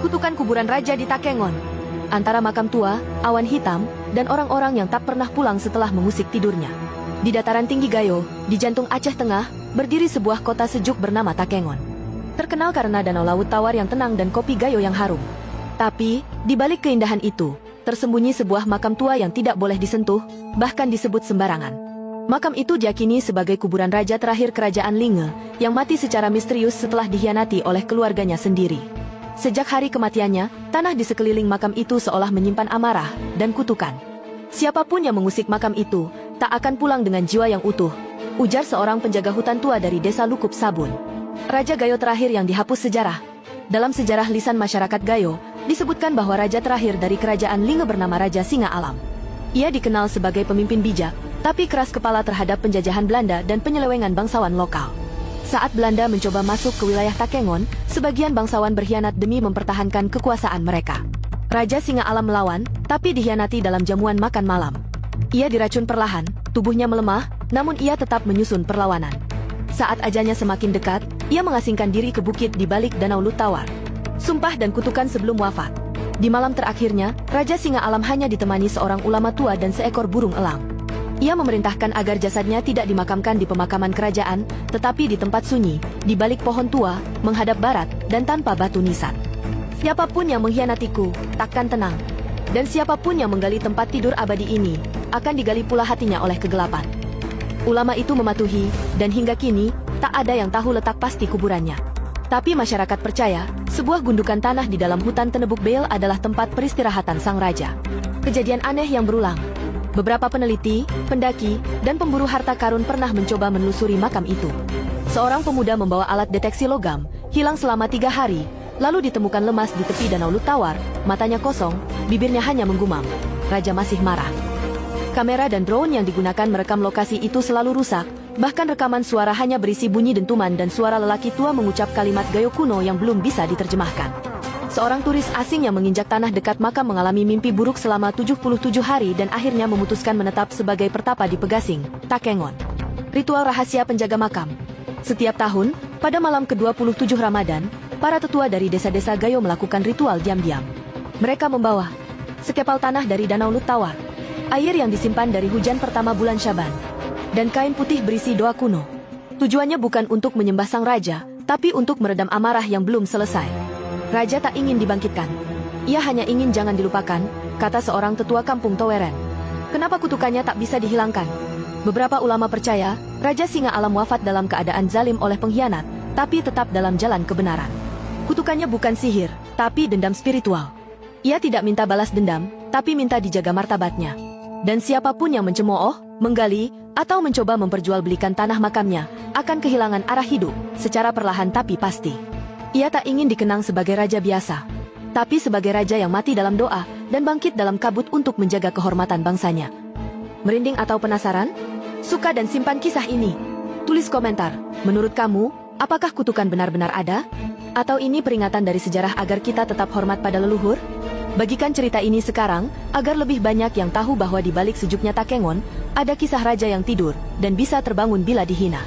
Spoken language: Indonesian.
Kutukan kuburan raja di Takengon. Antara makam tua, awan hitam, dan orang-orang yang tak pernah pulang setelah mengusik tidurnya. Di dataran tinggi Gayo, di jantung Aceh Tengah, berdiri sebuah kota sejuk bernama Takengon. Terkenal karena danau laut tawar yang tenang dan kopi Gayo yang harum. Tapi, di balik keindahan itu, tersembunyi sebuah makam tua yang tidak boleh disentuh, bahkan disebut sembarangan. Makam itu diyakini sebagai kuburan raja terakhir kerajaan Linge, yang mati secara misterius setelah dikhianati oleh keluarganya sendiri. Sejak hari kematiannya, tanah di sekeliling makam itu seolah menyimpan amarah dan kutukan. Siapapun yang mengusik makam itu, tak akan pulang dengan jiwa yang utuh, ujar seorang penjaga hutan tua dari desa Lukup Sabun. Raja Gayo terakhir yang dihapus sejarah. Dalam sejarah lisan masyarakat Gayo, disebutkan bahwa raja terakhir dari kerajaan Linge bernama Raja Singa Alam. Ia dikenal sebagai pemimpin bijak, tapi keras kepala terhadap penjajahan Belanda dan penyelewengan bangsawan lokal. Saat Belanda mencoba masuk ke wilayah Takengon, sebagian bangsawan berkhianat demi mempertahankan kekuasaan mereka. Raja Singa Alam melawan, tapi dikhianati dalam jamuan makan malam. Ia diracun perlahan, tubuhnya melemah, namun ia tetap menyusun perlawanan. Saat ajalnya semakin dekat, ia mengasingkan diri ke bukit di balik danau Lut Tawar. Sumpah dan kutukan sebelum wafat. Di malam terakhirnya, Raja Singa Alam hanya ditemani seorang ulama tua dan seekor burung elang. Ia memerintahkan agar jasadnya tidak dimakamkan di pemakaman kerajaan, tetapi di tempat sunyi, di balik pohon tua, menghadap barat, dan tanpa batu nisan. Siapapun yang mengkhianatiku, takkan tenang. Dan siapapun yang menggali tempat tidur abadi ini, akan digali pula hatinya oleh kegelapan. Ulama itu mematuhi, dan hingga kini, tak ada yang tahu letak pasti kuburannya. Tapi masyarakat percaya, sebuah gundukan tanah di dalam hutan Tenebuk Bale adalah tempat peristirahatan sang raja. Kejadian aneh yang berulang. Beberapa peneliti, pendaki, dan pemburu harta karun pernah mencoba menelusuri makam itu. Seorang pemuda membawa alat deteksi logam, hilang selama 3 hari, lalu ditemukan lemas di tepi danau Lut Tawar, matanya kosong, bibirnya hanya menggumam. Raja masih marah. Kamera dan drone yang digunakan merekam lokasi itu selalu rusak, bahkan rekaman suara hanya berisi bunyi dentuman dan suara lelaki tua mengucap kalimat Gayo kuno yang belum bisa diterjemahkan. Seorang turis asing yang menginjak tanah dekat makam mengalami mimpi buruk selama 77 hari dan akhirnya memutuskan menetap sebagai pertapa di Pegasing, Takengon. Ritual rahasia penjaga makam. Setiap tahun, pada malam ke-27 Ramadan, para tetua dari desa-desa Gayo melakukan ritual diam-diam. Mereka membawa sekepal tanah dari danau Lut Tawar, air yang disimpan dari hujan pertama bulan Syaban, dan kain putih berisi doa kuno. Tujuannya bukan untuk menyembah sang raja, tapi untuk meredam amarah yang belum selesai. Raja tak ingin dibangkitkan. Ia hanya ingin jangan dilupakan, kata seorang tetua kampung Toweren. Kenapa kutukannya tak bisa dihilangkan? Beberapa ulama percaya, Raja Singa Alam wafat dalam keadaan zalim oleh pengkhianat, tapi tetap dalam jalan kebenaran. Kutukannya bukan sihir, tapi dendam spiritual. Ia tidak minta balas dendam, tapi minta dijaga martabatnya. Dan siapapun yang mencemooh, menggali, atau mencoba memperjualbelikan tanah makamnya, akan kehilangan arah hidup, secara perlahan tapi pasti. Ia tak ingin dikenang sebagai raja biasa, tapi sebagai raja yang mati dalam doa dan bangkit dalam kabut untuk menjaga kehormatan bangsanya. Merinding atau penasaran? Suka dan simpan kisah ini. Tulis komentar, menurut kamu, apakah kutukan benar-benar ada? Atau ini peringatan dari sejarah agar kita tetap hormat pada leluhur? Bagikan cerita ini sekarang, agar lebih banyak yang tahu bahwa di balik sejuknya Takengon, ada kisah raja yang tidur dan bisa terbangun bila dihina.